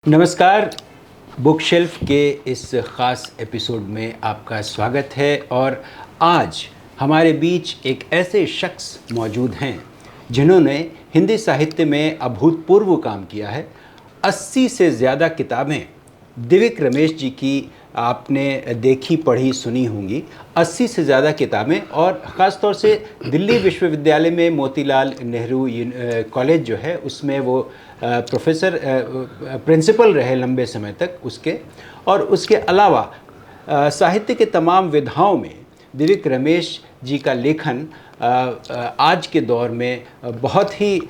नमस्कार। Book shelf के इस ख़ास एपिसोड में आपका स्वागत है। और आज हमारे बीच एक ऐसे शख्स मौजूद हैं जिन्होंने हिंदी साहित्य में अभूतपूर्व काम किया है। 80 से ज़्यादा किताबें दिव्यक रमेश जी की आपने देखी, पढ़ी, सुनी होंगी। 80 से ज़्यादा किताबें, और ख़ास तौर से दिल्ली विश्वविद्यालय में मोतीलाल नेहरू कॉलेज जो है उसमें वो प्रोफेसर प्रिंसिपल रहे लंबे समय तक उसके। और उसके अलावा साहित्य के तमाम विधाओं में दिव्यक रमेश जी का लेखन आज के दौर में बहुत ही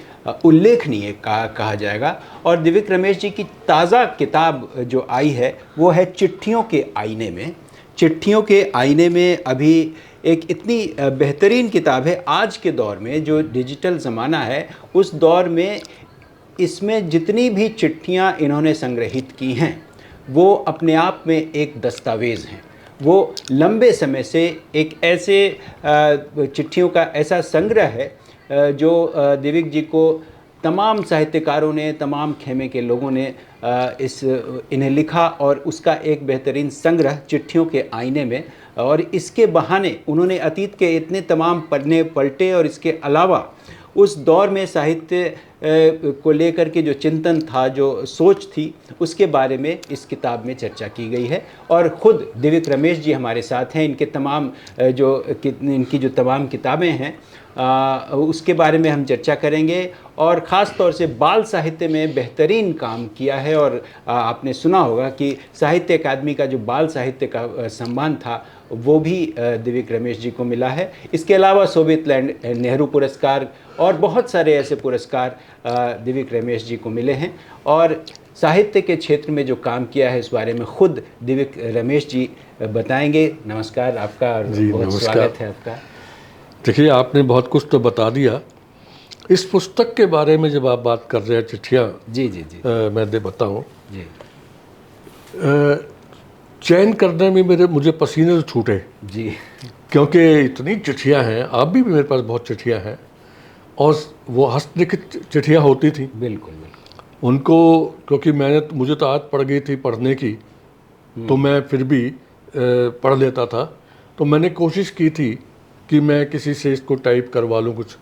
उल्लेखनीय कहा जाएगा। और दिव्यक रमेश जी की ताज़ा किताब जो आई है वो है चिट्ठियों के आईने में। चिट्ठियों के आईने में अभी एक इतनी बेहतरीन किताब है। आज के दौर में जो डिजिटल ज़माना है उस दौर में इसमें जितनी भी चिट्ठियाँ इन्होंने संग्रहित की हैं वो अपने आप में एक दस्तावेज़ हैं। वो लंबे समय से एक ऐसे चिट्ठियों का ऐसा संग्रह है जो दिव्यक जी को तमाम साहित्यकारों ने, तमाम खेमे के लोगों ने इन्हें लिखा, और उसका एक बेहतरीन संग्रह चिट्ठियों के आईने में। और इसके बहाने उन्होंने अतीत के इतने तमाम पन्ने पलटे, और इसके अलावा उस दौर में साहित्य को लेकर के जो चिंतन था, जो सोच थी, उसके बारे में इस किताब में चर्चा की गई है। और ख़ुद दिव्यक रमेश जी हमारे साथ हैं। इनकी जो तमाम किताबें हैं उसके बारे में हम चर्चा करेंगे। और ख़ास तौर से बाल साहित्य में बेहतरीन काम किया है। और आपने सुना होगा कि साहित्य अकादमी का जो बाल साहित्य का सम्मान था वो भी दिव्यक रमेश जी को मिला है। इसके अलावा सोवियत लैंड नेहरू पुरस्कार और बहुत सारे ऐसे पुरस्कार दिव्यक रमेश जी को मिले हैं। और साहित्य के क्षेत्र में जो काम किया है इस बारे में ख़ुद दिव्यक रमेश जी बताएंगे। नमस्कार आपका, और बहुत स्वागत है आपका। देखिए, आपने बहुत कुछ तो बता दिया। इस पुस्तक के बारे में जब आप बात कर रहे हैं, चिट्ठियाँ, जी जी जी, मैं बताऊँ जी, चयन करने में मुझे पसीने तो छूटे जी, क्योंकि इतनी चिट्ठियाँ हैं। आप भी मेरे पास बहुत चिट्ठियाँ हैं, और वो हस्तलिखित चिट्ठियाँ होती थी। बिल्कुल बिल्कुल। उनको क्योंकि मुझे तो आदत पड़ गई थी पढ़ने की, तो मैं फिर भी पढ़ लेता था। तो मैंने कोशिश की थी कि मैं किसी से इसको टाइप करवा लूँ कुछ,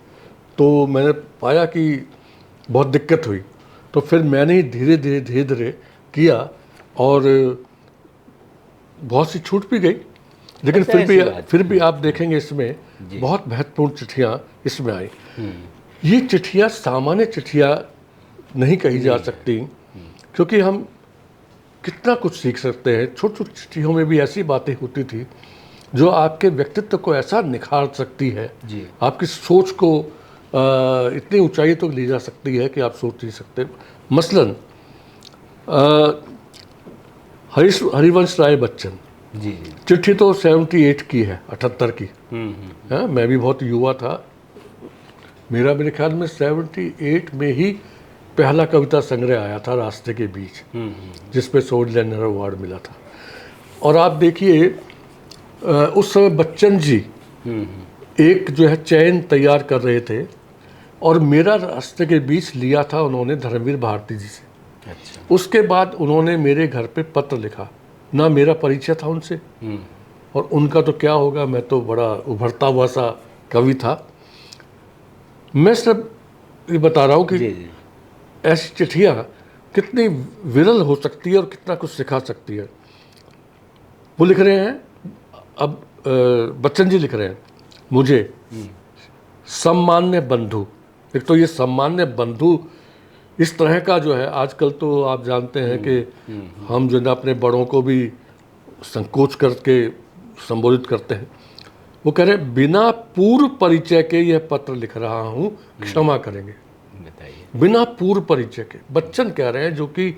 तो मैंने पाया कि बहुत दिक्कत हुई। तो फिर मैंने धीरे धीरे किया, और बहुत सी छूट भी गई, लेकिन फिर भी आप देखेंगे इसमें बहुत महत्वपूर्ण चिट्ठियाँ इसमें आई। ये चिट्ठियाँ सामान्य चिट्ठियाँ नहीं कही जा सकती, क्योंकि हम कितना कुछ सीख सकते हैं। छोटी छोटी चिट्ठियों में भी ऐसी बातें होती थी जो आपके व्यक्तित्व को ऐसा निखार सकती है, आपकी सोच को इतनी ऊंचाई तक ले जा सकती है कि आप सोच नहीं सकते। मसलन हरिवंश राय बच्चन जी, चिट्ठी तो 78 की है, 78 की। मैं भी बहुत युवा था। मेरे ख्याल में 78 में ही पहला कविता संग्रह आया था, रास्ते के बीच, जिसपे सोवियत लैंड अवार्ड मिला था। और आप देखिए, उस समय बच्चन जी एक जो है चयन तैयार कर रहे थे, और मेरा रास्ते के बीच लिया था उन्होंने धर्मवीर भारती जी से। अच्छा। उसके बाद उन्होंने मेरे घर पे पत्र लिखा, ना मेरा परिचय था उनसे, और उनका तो क्या होगा, मैं तो बड़ा उभरता हुआ सा कवि था। मैं सब ये बता रहा हूँ कि ऐसी चिट्ठियाँ कितनी विरल हो सकती है और कितना कुछ सिखा सकती है। वो लिख रहे हैं, अब बच्चन जी लिख रहे हैं मुझे, सम्मान्य बंधु। एक तो ये सम्मान्य बंधु इस तरह का जो है, आजकल तो आप जानते हैं कि हम जो है अपने बड़ों को भी संकोच करके संबोधित करते हैं। वो कह रहे हैं, बिना पूर्व परिचय के यह पत्र लिख रहा हूँ, क्षमा करेंगे। बताइए। बिना पूर्व परिचय के बच्चन कह रहे हैं, जो कि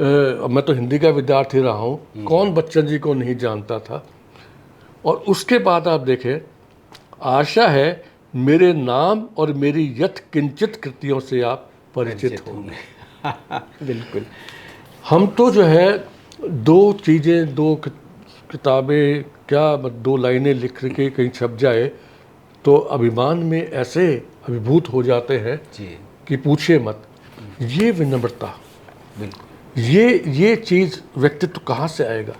मैं तो हिंदी का विद्यार्थी रहा हूँ, कौन बच्चन जी को नहीं जानता था। और उसके बाद आप देखें, आशा है मेरे नाम और मेरी यथ किंचित कृतियों से आप परिचित होंगे। बिल्कुल। हम तो जो है दो चीज़ें, दो किताबें, क्या 2 लाइनें लिख के कहीं छप जाए तो अभिमान में ऐसे अभिभूत हो जाते हैं कि पूछिए मत। ये विनम्रता, ये चीज़ व्यक्तित्व कहाँ से आएगा?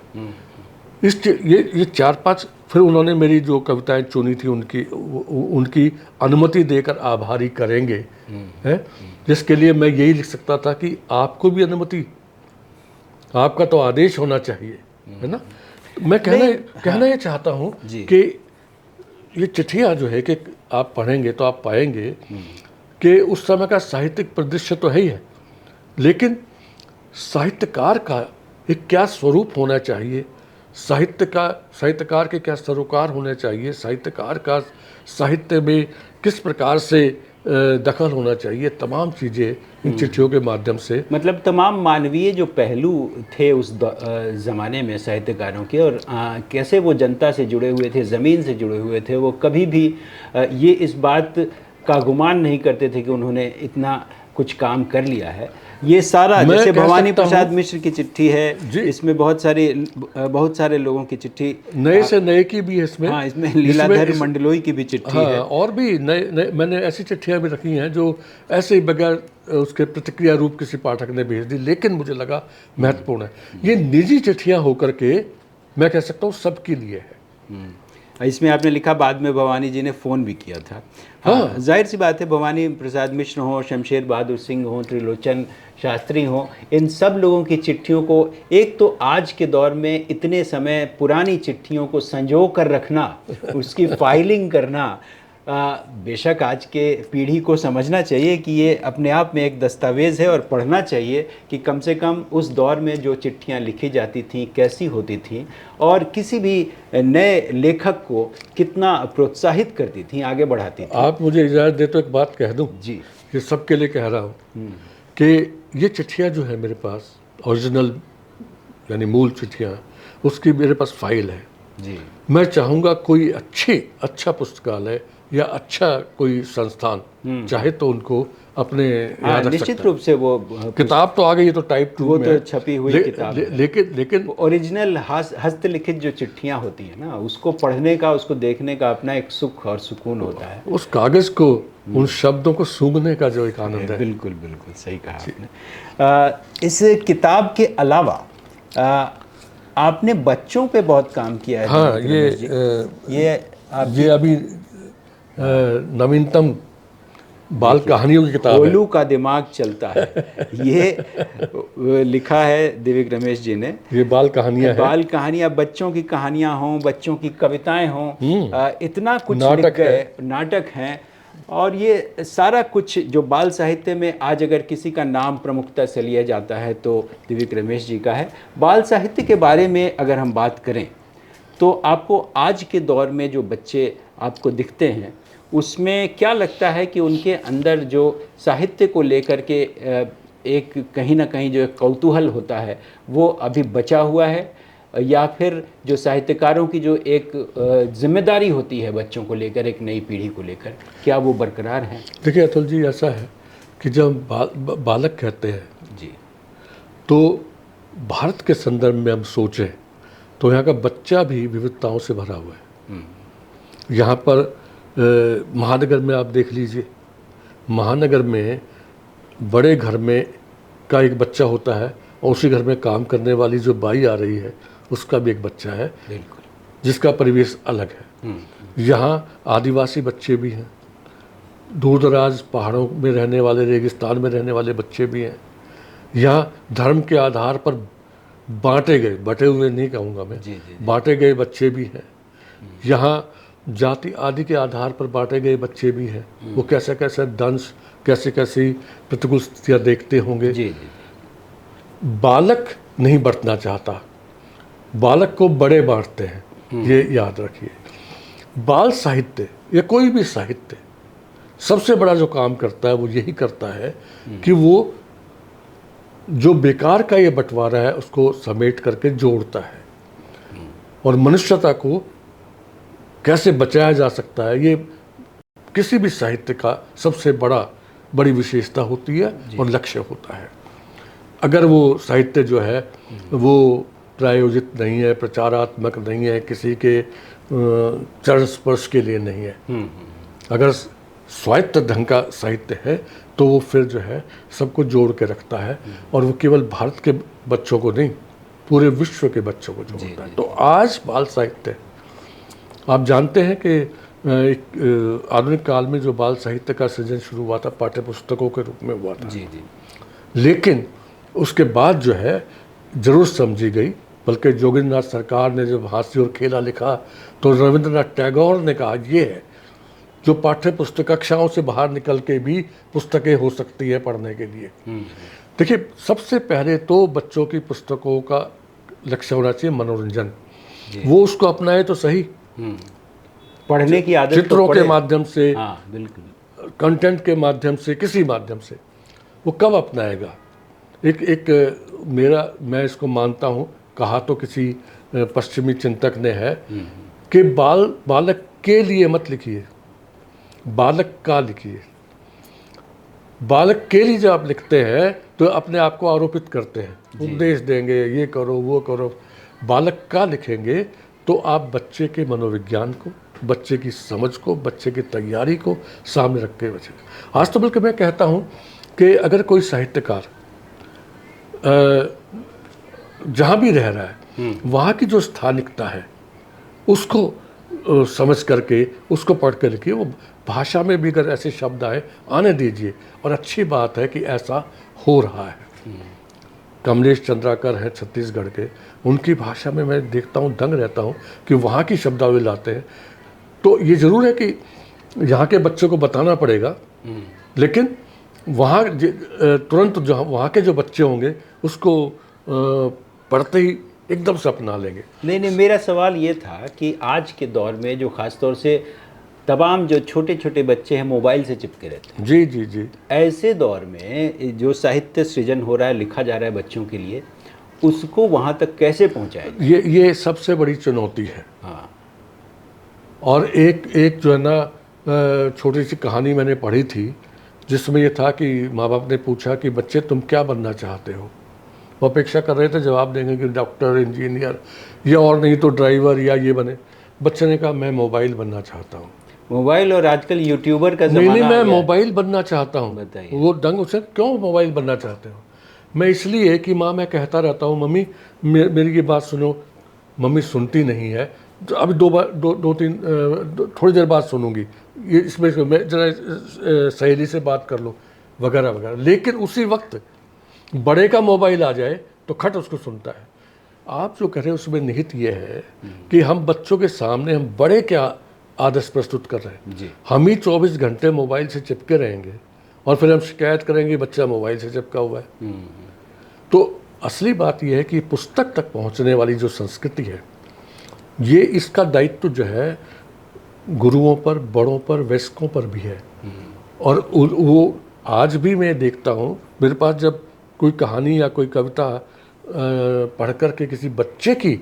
ये 4-5 फिर उन्होंने मेरी जो कविताएं चुनी थी उनकी अनुमति देकर आभारी करेंगे, है, जिसके लिए मैं यही लिख सकता था कि आपको भी अनुमति, आपका तो आदेश होना चाहिए, है ना। मैं कहना ये चाहता हूँ कि ये चिट्ठियाँ जो है कि आप पढ़ेंगे तो आप पाएंगे कि उस समय का साहित्यिक परिदृश्य तो है ही है, लेकिन साहित्यकार का एक क्या स्वरूप होना चाहिए, साहित्यकार के क्या सरोकार होने चाहिए, साहित्यकार का साहित्य में किस प्रकार से दखल होना चाहिए, तमाम चीज़ें इन चिट्ठियों के माध्यम से, मतलब तमाम मानवीय जो पहलू थे उस ज़माने में साहित्यकारों के, और कैसे वो जनता से जुड़े हुए थे, ज़मीन से जुड़े हुए थे, वो कभी भी ये इस बात का गुमान नहीं करते थे कि उन्होंने इतना कुछ काम कर लिया है। ये सारा जैसे भवानी प्रसाद मिश्र की चिट्ठी है, इसमें बहुत सारे लोगों की चिट्ठी, नए से नए की भी है इसमें। हाँ, इसमें लीलाधर मंडलोई की भी चिट्ठी है, और भी नए मैंने ऐसी चिट्ठियाँ भी रखी हैं जो ऐसे ही बगैर उसके प्रतिक्रिया रूप किसी पाठक ने भेज दी, लेकिन मुझे लगा महत्वपूर्ण है। ये निजी चिट्ठियाँ होकर के मैं कह सकता हूँ सबके लिए है। इसमें आपने लिखा बाद में भवानी जी ने फ़ोन भी किया था। हाँ, जाहिर सी बात है, भवानी प्रसाद मिश्र हों, शमशेर बहादुर सिंह हों, त्रिलोचन शास्त्री हों, इन सब लोगों की चिट्ठियों को, एक तो आज के दौर में इतने समय पुरानी चिट्ठियों को संजो कर रखना, उसकी फाइलिंग करना, बेशक आज के पीढ़ी को समझना चाहिए कि ये अपने आप में एक दस्तावेज़ है, और पढ़ना चाहिए कि कम से कम उस दौर में जो चिट्ठियाँ लिखी जाती थीं कैसी होती थीं, और किसी भी नए लेखक को कितना प्रोत्साहित करती थीं, आगे बढ़ाती थीं। आप मुझे इजाज़त दे तो एक बात कह दूं जी, ये सबके लिए कह रहा हूँ कि ये चिट्ठियाँ जो है मेरे पास ओरिजिनल यानी मूल चिट्ठियाँ, उसकी मेरे पास फाइल है जी। मैं चाहूँगा कोई अच्छा पुस्तकालय या अच्छा कोई संस्थान चाहे तो उनको अपने याद रख निश्चित रूप से वो किताब तो आ गई है, तो टाइप 2 वो में तो छपी हुई किताब है। लेकिन ओरिजिनल हस्तलिखित जो चिट्ठियाँ होती हैं ना, उसको पढ़ने का, उसको देखने का अपना एक सुख और सुकून होता है। उस कागज़ को, उन शब्दों को सूंघने का जो एक आनंद है। बिल्कुल बिल्कुल सही कहा आपने। इस किताब के अलावा आपने बच्चों पे बहुत काम किया है। हाँ, ये अभी नवीनतम बाल कहानियों की किताब है, गोलू का दिमाग चलता है। ये लिखा है दिव्य रमेश जी ने। ये बाल कहानियाँ हैं, बाल कहानियाँ, बच्चों की कहानियाँ हों, बच्चों की कविताएं हों, इतना कुछ नाटक लिख गए, नाटक हैं, और ये सारा कुछ जो बाल साहित्य में आज अगर किसी का नाम प्रमुखता से लिया जाता है तो दिव्य रमेश जी का है। बाल साहित्य के बारे में अगर हम बात करें तो आपको आज के दौर में जो बच्चे आपको दिखते हैं, उसमें क्या लगता है कि उनके अंदर जो साहित्य को लेकर के एक कहीं ना कहीं जो एक कौतूहल होता है वो अभी बचा हुआ है, या फिर जो साहित्यकारों की जो एक जिम्मेदारी होती है बच्चों को लेकर, एक नई पीढ़ी को लेकर, क्या वो बरकरार है? देखिए अतुल जी, ऐसा है कि जब बालक कहते हैं जी, तो भारत के संदर्भ में हम सोचें तो यहाँ का बच्चा भी विविधताओं से भरा हुआ है। यहाँ पर महानगर में आप देख लीजिए, महानगर में बड़े घर में का एक बच्चा होता है, और उसी घर में काम करने वाली जो बाई आ रही है उसका भी एक बच्चा है, बिल्कुल, जिसका परिवेश अलग है। यहाँ आदिवासी बच्चे भी हैं, दूर दराज पहाड़ों में रहने वाले, रेगिस्तान में रहने वाले बच्चे भी हैं। यहाँ धर्म के आधार पर बांटे गए, बटे हुए नहीं कहूँगा मैं, बांटे गए बच्चे भी हैं। यहाँ जाति आदि के आधार पर बांटे गए बच्चे भी हैं। वो कैसे कैसे दंश, कैसे कैसी प्रतिकूल स्थितियाँ देखते होंगे। जी, बालक नहीं बंटना चाहता, बालक को बड़े बांटते हैं, ये याद रखिए। बाल साहित्य या कोई भी साहित्य सबसे बड़ा जो काम करता है वो यही करता है कि वो जो बेकार का ये बंटवारा है उसको समेट करके जोड़ता है, और मनुष्यता को कैसे बचाया जा सकता है, ये किसी भी साहित्य का सबसे बड़ी विशेषता होती है और लक्ष्य होता है। अगर वो साहित्य जो है वो प्रायोजित नहीं है, प्रचारात्मक नहीं है, किसी के चरण स्पर्श के लिए नहीं है, अगर स्वायत्त ढंग का साहित्य है तो वो फिर जो है सबको जोड़ के रखता है, और वो केवल भारत के बच्चों को नहीं, पूरे विश्व के बच्चों को जोड़ता है। तो आज बाल साहित्य, आप जानते हैं कि एक आधुनिक काल में जो बाल साहित्य का सृजन शुरू हुआ था पाठ्य पुस्तकों के रूप में हुआ था, जी जी, लेकिन उसके बाद जो है जरूर समझी गई। बल्कि जोगिंद्रनाथ सरकार ने जब हास्य और खेला लिखा तो रविंद्रनाथ टैगोर ने कहा ये है जो पाठ्य पुस्तक कक्षाओं से बाहर निकल के भी पुस्तकें हो सकती है पढ़ने के लिए। देखिए, सबसे पहले तो बच्चों की पुस्तकों का लक्ष्य होना चाहिए मनोरंजन। वो उसको अपनाए तो सही, पढ़ने की आदत चित्रों तो के माध्यम से, हाँ बिल्कुल, कंटेंट के माध्यम से, किसी माध्यम से वो कब अपनाएगा। मैं इसको मानता हूँ, कहा तो किसी पश्चिमी चिंतक ने है कि बालक के लिए मत लिखिए, बालक का लिखिए। बालक के लिए जब आप लिखते हैं तो अपने आप को आरोपित करते हैं, उपदेश देंगे, ये करो वो करो। बालक का लिखेंगे तो आप बच्चे के मनोविज्ञान को, बच्चे की समझ को, बच्चे की तैयारी को सामने रख के बचेगा। आज तो बल्कि मैं कहता हूँ कि अगर कोई साहित्यकार जहाँ भी रह रहा है वहाँ की जो स्थानिकता है उसको समझ करके उसको पढ़ कर लिखिए। वो भाषा में भी अगर ऐसे शब्द आने दीजिए, और अच्छी बात है कि ऐसा हो रहा है। कमलेश चंद्राकर हैं छत्तीसगढ़ के, उनकी भाषा में मैं देखता हूँ, दंग रहता हूँ कि वहाँ की शब्दावली लाते हैं। तो ये ज़रूर है कि यहाँ के बच्चों को बताना पड़ेगा, लेकिन वहाँ तुरंत जो वहाँ के जो बच्चे होंगे उसको पढ़ते ही एकदम से अपना लेंगे। नहीं, मेरा सवाल ये था कि आज के दौर में जो ख़ास तौर से तमाम जो छोटे छोटे बच्चे हैं मोबाइल से चिपके रहते हैं, जी जी जी, ऐसे दौर में जो साहित्य सृजन हो रहा है, लिखा जा रहा है बच्चों के लिए, उसको वहाँ तक कैसे पहुँचाएं? ये सबसे बड़ी चुनौती है। हाँ, और एक जो है ना छोटी सी कहानी मैंने पढ़ी थी जिसमें ये था कि माँ बाप ने पूछा कि बच्चे तुम क्या बनना चाहते हो। वो अपेक्षा कर रहे थे जवाब देंगे कि डॉक्टर, इंजीनियर, या और नहीं तो ड्राइवर या ये बने। बच्चे ने कहा मैं मोबाइल बनना चाहता हूँ। मोबाइल और आजकल यूट्यूबर का ज़माना नहीं, आ मैं गया। मोबाइल बनना चाहता हूँ। बताइए। वो दंग उसे, क्यों मोबाइल बनना चाहते हो? मैं इसलिए कि माँ, मैं कहता रहता हूँ मम्मी मेरी ये बात सुनो। मम्मी सुनती नहीं है, तो अभी थोड़ी देर बाद सुनूंगी, ये इसमें मैं जरा सहेली से बात कर लूँ वगैरह वगैरह। लेकिन उसी वक्त बड़े का मोबाइल आ जाए तो खट उसको सुनता है। आप जो कह रहे हैं उसमें निहित ये है कि हम बच्चों के सामने हम बड़े क्या आदर्श प्रस्तुत कर रहे हैं। हम ही 24 घंटे मोबाइल से चिपके रहेंगे और फिर हम शिकायत करेंगे बच्चा मोबाइल से चिपका हुआ है। तो असली बात यह है कि पुस्तक तक पहुंचने वाली जो संस्कृति है, ये इसका दायित्व जो है गुरुओं पर, बड़ों पर, वयस्कों पर भी है। और वो आज भी मैं देखता हूँ, मेरे पास जब कोई कहानी या कोई कविता पढ़ कर के किसी बच्चे की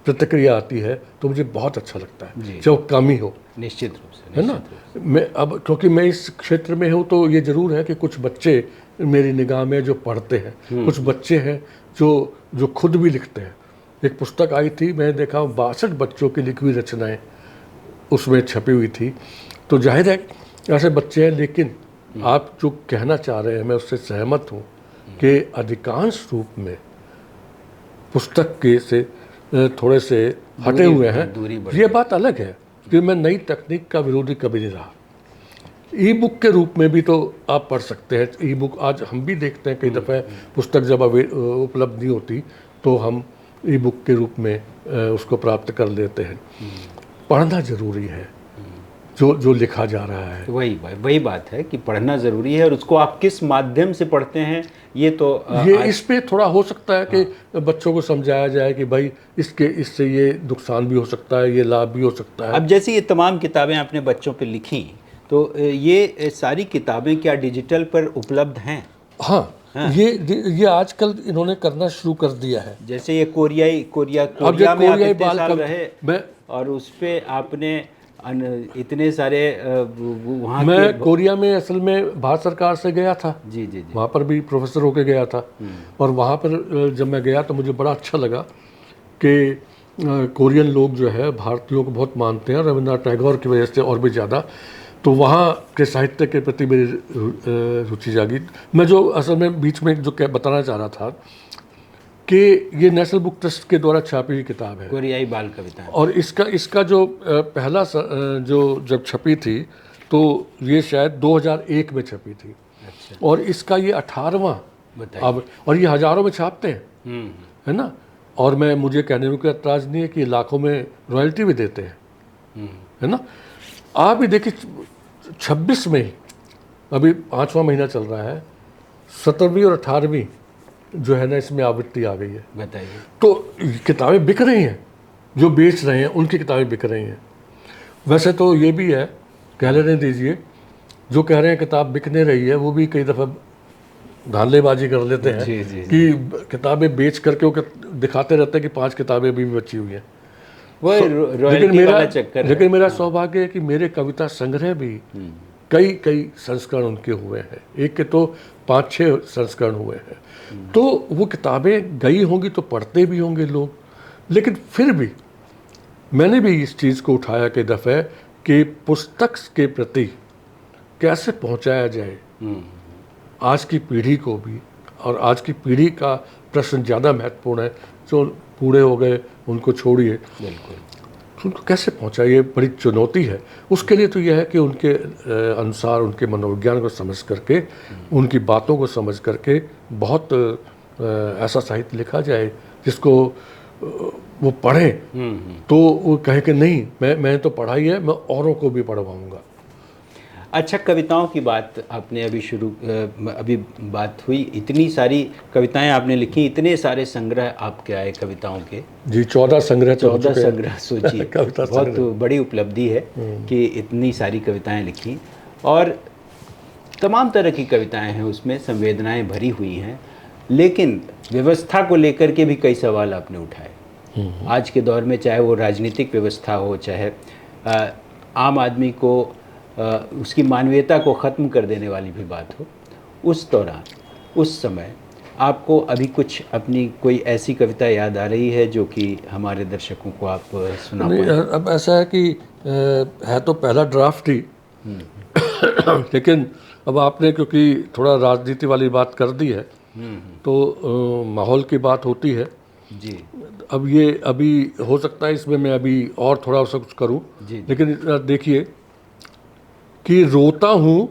प्रतिक्रिया आती है तो मुझे बहुत अच्छा लगता है, चाहे वो कम ही हो। निश्चित रूप से, है ना। मैं अब क्योंकि मैं इस क्षेत्र में हूँ तो ये ज़रूर है कि कुछ बच्चे मेरी निगाह में जो पढ़ते हैं, कुछ बच्चे हैं जो खुद भी लिखते हैं। एक पुस्तक आई थी, मैंने देखा 62 बच्चों की लिखी हुई रचनाएं उसमें छपी हुई थी। तो जाहिर है ऐसे बच्चे हैं, लेकिन आप जो कहना चाह रहे हैं मैं उससे सहमत हूँ कि अधिकांश रूप में पुस्तक के से थोड़े से हटे हुए हैं। ये बात अलग है कि मैं नई तकनीक का विरोधी कभी नहीं रहा। ई बुक के रूप में भी तो आप पढ़ सकते हैं। ई बुक आज हम भी देखते हैं, कई दफ़े पुस्तक जब उपलब्ध नहीं होती तो हम ई बुक के रूप में उसको प्राप्त कर लेते हैं। पढ़ना ज़रूरी है जो लिखा जा रहा है। वही बात है कि पढ़ना ज़रूरी है, और उसको आप किस माध्यम से पढ़ते हैं ये तो इस पे थोड़ा हो सकता है कि बच्चों को समझाया जाए कि भाई इससे ये नुकसान भी हो सकता है, ये लाभ भी हो सकता है। अब जैसे ये तमाम किताबें आपने बच्चों पे लिखी, तो ये सारी किताबें क्या डिजिटल पर उपलब्ध हैं? हाँ, ये आजकल इन्होंने करना शुरू कर दिया है। जैसे ये कोरिया में आप इतने साल रहे और उस पर आपने इतने सारे वहाँ मैं कोरिया में असल में भारत सरकार से गया था। जी। वहाँ पर भी प्रोफेसर होके गया था। और वहाँ पर जब मैं गया तो मुझे बड़ा अच्छा लगा कि कोरियन लोग जो है भारतीयों को बहुत मानते हैं, रविंद्रनाथ टैगोर की वजह से और भी ज़्यादा। तो वहाँ के साहित्य के प्रति मेरी रुचि जागी। मैं जो असल में बीच में जो बताना चाह रहा था कि ये नेशनल बुक ट्रस्ट के द्वारा छापी हुई किताब है, कोरियाई बाल कविता, और इसका जो पहला जो जब छपी थी तो ये शायद 2001 में छपी थी। अच्छा। और इसका ये 18वां अब, और ये हज़ारों में छापते हैं, है ना। और मुझे कहने में कोई एतराज़ नहीं है कि लाखों में रॉयल्टी भी देते हैं, है ना। आप ही देखिए 26 में ही, अभी 5वां महीना चल रहा है, 17वीं और 18वीं जो है ना इसमें आवृत्ति आ गई है। बताइए। तो किताबें बिक रही हैं, जो बेच रहे हैं उनकी किताबें बिक रही हैं। वैसे तो ये भी है, कह लेने दीजिए, जो कह रहे हैं किताब बिक नहीं रही है वो भी कई दफ़ा धांधलेबाजी कर लेते हैं। जी, जी, जी। कि किताबें बेच करके वो दिखाते रहते हैं कि 5 किताबें अभी भी बची हुई हैं। वो रॉयल्टी वाला चक्कर है। लेकिन मेरा सौभाग्य है कि मेरे कविता संग्रह भी कई संस्करण उनके हुए हैं, एक के तो 5-6 संस्करण हुए हैं। तो वो किताबें गई होंगी तो पढ़ते भी होंगे लोग, लेकिन फिर भी मैंने भी इस चीज़ को उठाया कई दफ़े कि पुस्तक के प्रति कैसे पहुंचाया जाए आज की पीढ़ी को भी। और आज की पीढ़ी का प्रश्न ज़्यादा महत्वपूर्ण है, जो बूढ़े हो गए उनको छोड़िए, बिल्कुल, उनको कैसे पहुंचाइए, बड़ी चुनौती है। उसके लिए तो यह है कि उनके अनुसार उनके मनोविज्ञान को समझ करके, उनकी बातों को समझ करके बहुत ऐसा साहित्य लिखा जाए जिसको वो पढ़ें तो वो कहे कि नहीं, मैं तो पढ़ाई है, मैं औरों को भी पढ़वाऊँगा। अच्छा, कविताओं की बात आपने अभी बात हुई, इतनी सारी कविताएं आपने लिखी, इतने सारे संग्रह आपके आए कविताओं के। जी, 14 संग्रह। 14 संग्रह, सोचिए बहुत बड़ी उपलब्धि है कि इतनी सारी कविताएं लिखी, और तमाम तरह की कविताएं हैं उसमें, संवेदनाएं भरी हुई हैं। लेकिन व्यवस्था को लेकर के भी कई सवाल आपने उठाए। आज के दौर में चाहे वो राजनीतिक व्यवस्था हो, चाहे आम आदमी को उसकी मानवीयता को ख़त्म कर देने वाली भी बात हो, उस दौरान, उस समय आपको अभी कुछ अपनी कोई ऐसी कविता याद आ रही है जो कि हमारे दर्शकों को आप सुना पाएं? अब ऐसा है कि है तो पहला ड्राफ्ट ही लेकिन अब आपने क्योंकि थोड़ा राजनीति वाली बात कर दी है तो माहौल की बात होती है जी। अब ये अभी हो सकता है इसमें मैं अभी और थोड़ा सा कुछ करूं, लेकिन देखिए कि रोता हूँ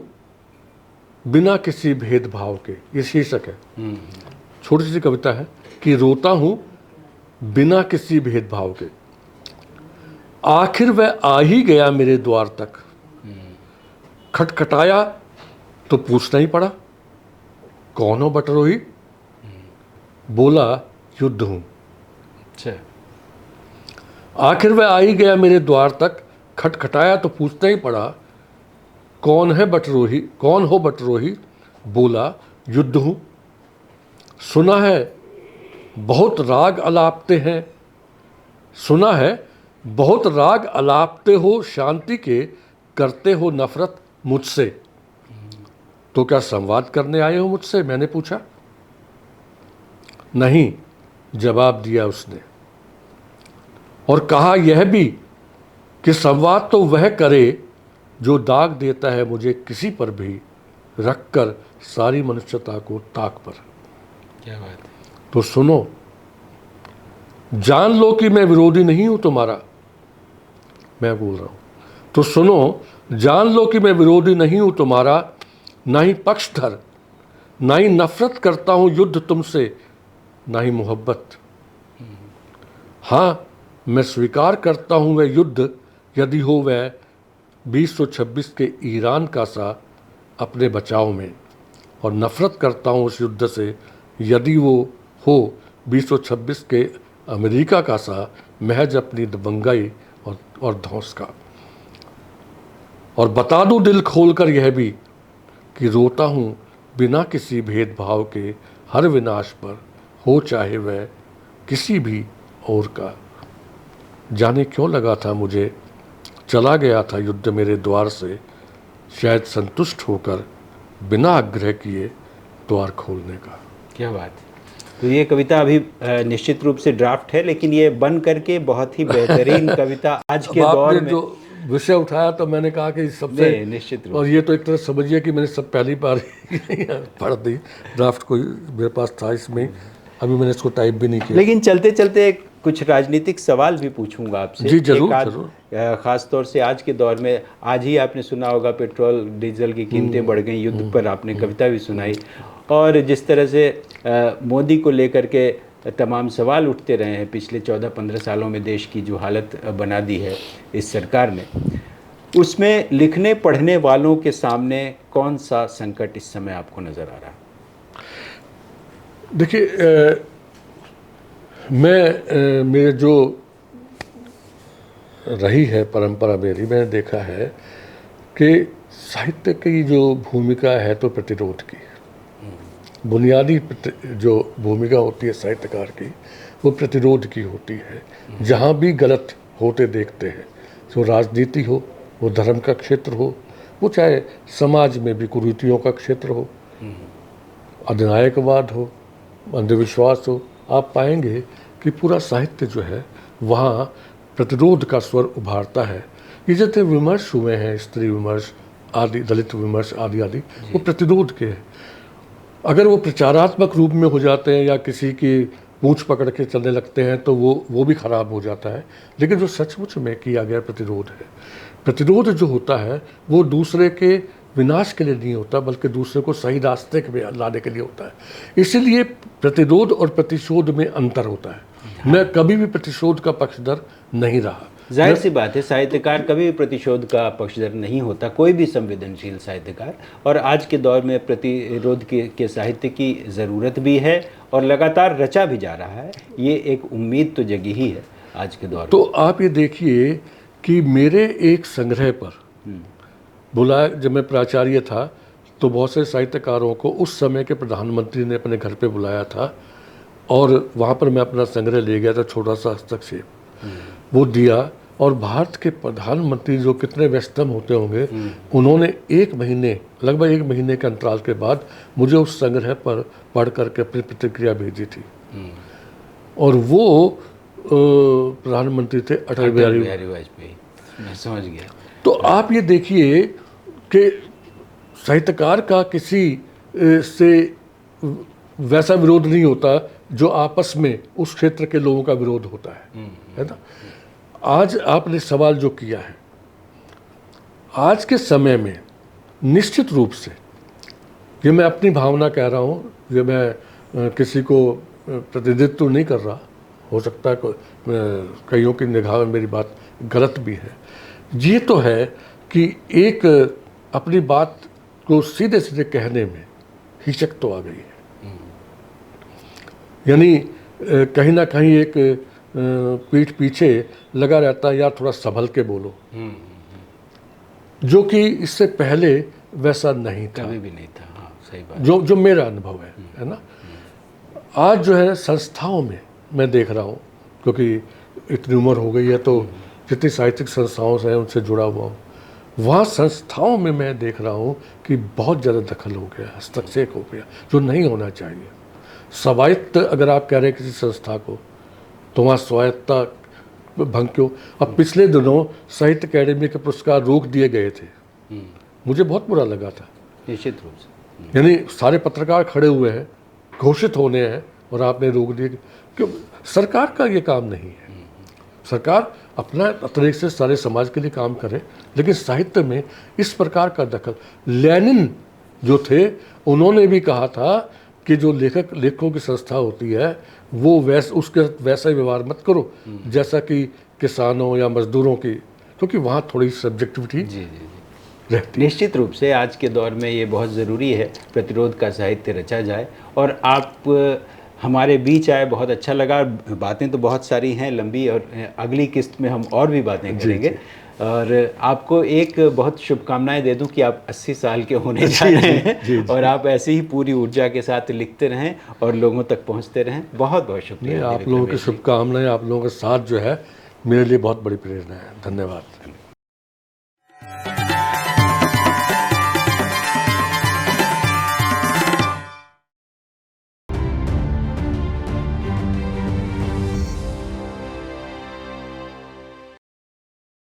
बिना किसी भेदभाव के, ये शीर्षक है। छोटी सी कविता है कि रोता हूँ बिना किसी भेदभाव के, आखिर वह आ ही गया मेरे द्वार तक, खटखटाया तो पूछना ही पड़ा, कौन हो बटरोही, बोला युद्ध हूँ। अच्छा। आखिर वह आ ही गया मेरे द्वार तक, खटखटाया तो पूछना ही पड़ा, कौन है बटरोही, कौन हो बटरोही, बोला युद्ध हूँ। सुना है बहुत राग अलापते हैं, सुना है बहुत राग अलापते हो शांति के, करते हो नफरत मुझसे, तो क्या संवाद करने आए हो मुझसे, मैंने पूछा। नहीं, जवाब दिया उसने, और कहा यह भी कि संवाद तो वह करे जो दाग देता है मुझे किसी पर भी, रखकर सारी मनुष्यता को ताक पर। क्या बात है। तो सुनो, जान लो कि मैं विरोधी नहीं हूं तुम्हारा, मैं बोल रहा हूं, तो सुनो, जान लो कि मैं विरोधी नहीं हूं तुम्हारा, ना ही पक्षधर, ना ही नफरत करता हूं युद्ध तुमसे, ना ही मोहब्बत। हाँ, मैं स्वीकार करता हूं वह युद्ध, यदि हो वह 2026 के ईरान का सा अपने बचाव में, और नफरत करता हूं उस युद्ध से यदि वो हो 2026 के अमेरिका का सा महज अपनी दबंगाई और धौंस का। और बता दूं दिल खोलकर यह भी कि रोता हूं बिना किसी भेदभाव के हर विनाश पर, हो चाहे वह किसी भी और का। जाने क्यों लगा था मुझे, चला गया था युद्ध मेरे द्वार से, शायद संतुष्ट होकर बिना आग्रह किए द्वार खोलने का। क्या बात है। तो ये कविता अभी निश्चित रूप से ड्राफ्ट है, लेकिन ये बन करके बहुत ही बेहतरीन कविता आज के दौर में विषय उठाया तो मैंने कहा कि सबसे नहीं, निश्चित रूप और ये तो एक तरह समझिए कि मैंने सब पहली बार पढ़ दी, ड्राफ्ट कोई मेरे पास था इसमें, अभी मैंने इसको टाइप भी नहीं किया। लेकिन चलते चलते कुछ राजनीतिक सवाल भी पूछूंगा आपसे। जी, जरूर, एक आध, जरूर। खास तौर से आज के दौर में, आज ही आपने सुना होगा पेट्रोल डीजल की कीमतें बढ़ गई, युद्ध पर आपने कविता भी सुनाई, और जिस तरह से मोदी को लेकर के तमाम सवाल उठते रहे हैं पिछले 14-15 सालों में, देश की जो हालत बना दी है इस सरकार ने, उसमें लिखने पढ़ने वालों के सामने कौन सा संकट इस समय आपको नज़र आ रहा है? देखिए, मेरे जो रही है परंपरा मेरी, मैंने देखा है कि साहित्य की जो भूमिका है तो प्रतिरोध की, बुनियादी जो भूमिका होती है साहित्यकार की वो प्रतिरोध की होती है। जहाँ भी गलत होते देखते हैं, वो राजनीति हो, वो धर्म का क्षेत्र हो, वो चाहे समाज में भी कुरीतियों का क्षेत्र हो, अधिनायकवाद हो, अंधविश्वास हो, आप पाएंगे कि पूरा साहित्य जो है वहाँ प्रतिरोध का स्वर उभारता है। ये जितने विमर्श हुए हैं, स्त्री विमर्श आदि, दलित विमर्श आदि आदि, वो प्रतिरोध के हैं। अगर वो प्रचारात्मक रूप में हो जाते हैं या किसी की पूंछ पकड़ के चलने लगते हैं तो वो भी खराब हो जाता है। लेकिन जो सचमुच में किया गया प्रतिरोध है, प्रतिरोध जो होता है वो दूसरे के विनाश के लिए नहीं होता, बल्कि दूसरे को सही रास्ते में लाने के लिए होता है। इसीलिए प्रतिरोध और प्रतिशोध में अंतर होता है। मैं कभी भी प्रतिशोध का पक्षधर नहीं रहा। जाहिर सी बात है, साहित्यकार कभी भी प्रतिशोध का पक्षधर नहीं होता, कोई भी संवेदनशील साहित्यकार। और आज के दौर में प्रतिरोध के साहित्य की ज़रूरत भी है और लगातार रचा भी जा रहा है। ये एक उम्मीद तो जगी ही है आज के दौर में। तो आप ये देखिए कि मेरे एक संग्रह पर बुलाया, जब मैं प्राचार्य था तो बहुत से साहित्यकारों को उस समय के प्रधानमंत्री ने अपने घर पे बुलाया था और वहाँ पर मैं अपना संग्रह ले गया था, छोटा सा हस्तक्षेप वो दिया। और भारत के प्रधानमंत्री जो कितने व्यस्तम होते होंगे, उन्होंने लगभग एक महीने के अंतराल के बाद मुझे उस संग्रह पर पढ़ करके अपनी प्रतिक्रिया भेजी थी। और वो प्रधानमंत्री थे अटल बिहारी वाजपेयी। मैं समझ गया। तो आप ये देखिए कि साहित्यकार का किसी से वैसा विरोध नहीं होता जो आपस में उस क्षेत्र के लोगों का विरोध होता है ना। आज आपने सवाल जो किया है, आज के समय में निश्चित रूप से, ये मैं अपनी भावना कह रहा हूँ, ये मैं किसी को प्रतिनिधित्व नहीं कर रहा, हो सकता है कईयों की निगाह में मेरी बात गलत भी है। ये तो है कि एक अपनी बात को सीधे सीधे कहने में हिचक तो आ गई है, यानी कहीं ना कहीं एक पीठ पीछे लगा रहता है, या थोड़ा संभल के बोलो, जो कि इससे पहले वैसा नहीं था, कभी भी नहीं था। हाँ, सही बात। जो मेरा अनुभव है ना। आज जो है संस्थाओं में मैं देख रहा हूँ, क्योंकि इतनी उम्र हो गई है तो जितनी साहित्यिक संस्थाओं से उनसे जुड़ा हुआ हूँ, वहाँ संस्थाओं में मैं देख रहा हूँ कि बहुत ज़्यादा दखल हो गया, हस्तक्षेप हो गया, जो नहीं होना चाहिए। स्वायत्त अगर आप कह रहे हैं किसी संस्था को, तो वहाँ स्वायत्तता भंग क्यों? अब पिछले दिनों साहित्य अकेडमी के पुरस्कार रोक दिए गए थे, मुझे बहुत बुरा लगा था। निश्चित रूप से, यानी सारे पत्रकार खड़े हुए हैं, घोषित होने हैं, और आपने रोक दिए। क्यों? सरकार का ये काम नहीं है। सरकार अपना तरीके से सारे समाज के लिए काम करे, लेकिन साहित्य में इस प्रकार का दखल, लेनिन जो थे उन्होंने भी कहा था कि जो लेखकों की संस्था होती है वो उसके वैसा ही व्यवहार मत करो जैसा कि किसानों या मजदूरों की, क्योंकि वहाँ थोड़ी सब्जेक्टिविटी रहती। निश्चित रूप से आज के दौर में ये बहुत ज़रूरी है, प्रतिरोध का साहित्य रचा जाए। और आप हमारे बीच आए, बहुत अच्छा लगा। बातें तो बहुत सारी हैं, लंबी, और अगली किस्त में हम और भी बातें करेंगे। और आपको एक बहुत शुभकामनाएं दे दूं कि आप 80 साल के होने जा रहे हैं, और आप ऐसे ही पूरी ऊर्जा के साथ लिखते रहें और लोगों तक पहुंचते रहें। बहुत बहुत शुक्रिया। आप लोगों की शुभकामनाएं, आप लोगों का साथ जो है मेरे लिए बहुत बड़ी प्रेरणा है। धन्यवाद।